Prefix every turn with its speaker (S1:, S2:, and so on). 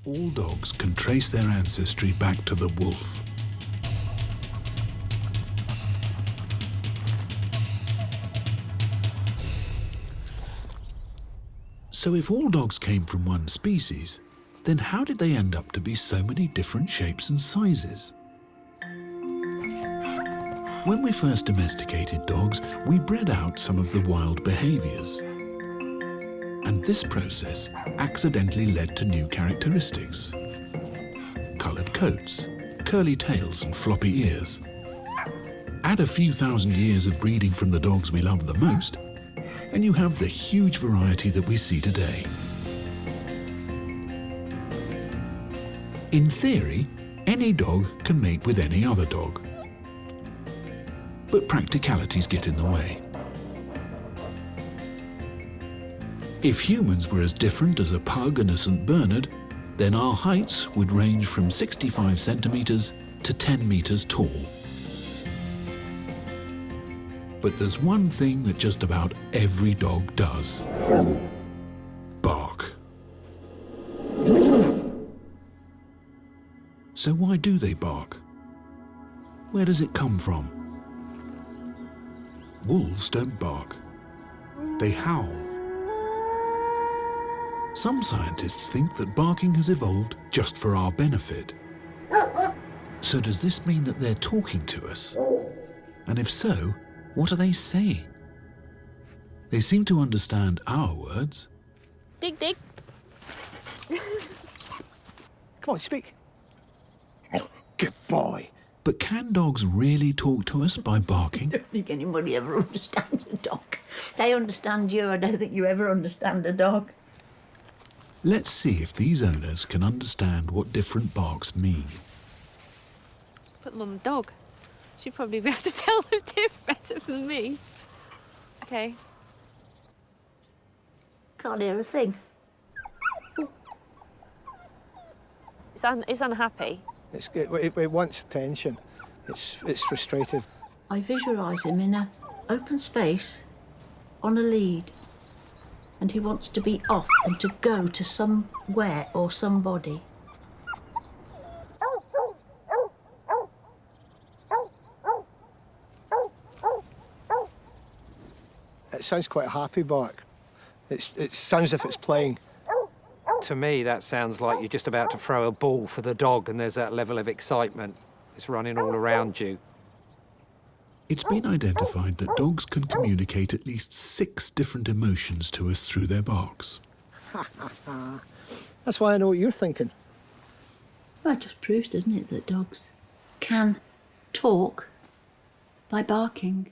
S1: All dogs can trace their ancestry back to the wolf. So if all dogs came from one species, then how did they end up to be so many different shapes and sizes? When we first domesticated dogs, we bred out some of the wild behaviors. And this process accidentally led to new characteristics. Colored coats, curly tails and floppy ears. Add a few thousand years of breeding from the dogs we love the most, and you have the huge variety that we see today. In theory, any dog can mate with any other dog. But practicalities get in the way. If humans were as different as a pug and a St. Bernard, then our heights would range from 65 centimeters to 10 meters tall. But there's one thing that just about every dog does. Bark. So why do they bark? Where does it come from? Wolves don't bark. They howl. Some scientists think that barking has evolved just for our benefit. So does this mean that they're talking to us? And if so, what are they saying? They seem to understand our words.
S2: Dig, dig.
S3: Come on, speak. Good boy.
S1: But can dogs really talk to us by
S4: I
S1: barking?
S4: don't think anybody ever understands a dog. They understand you. I don't think you ever understand a dog.
S1: Let's see if these owners can understand what different barks mean.
S2: Put them on the dog. She'd probably be able to tell them better than me. Okay.
S4: Can't hear a thing.
S2: It's unhappy.
S3: It wants attention. It's frustrated.
S4: I visualise him in an open space on a lead. And he wants to be off and to go to somewhere or somebody.
S3: It sounds quite a happy bark. It sounds as if it's playing.
S5: To me, that sounds like you're just about to throw a ball for the dog and there's that level of excitement. It's running all around you.
S1: It's been identified that dogs can communicate at least 6 different emotions to us through their barks.
S3: That's why I know what you're thinking.
S4: Well, it just proves, doesn't it, that dogs can talk by barking.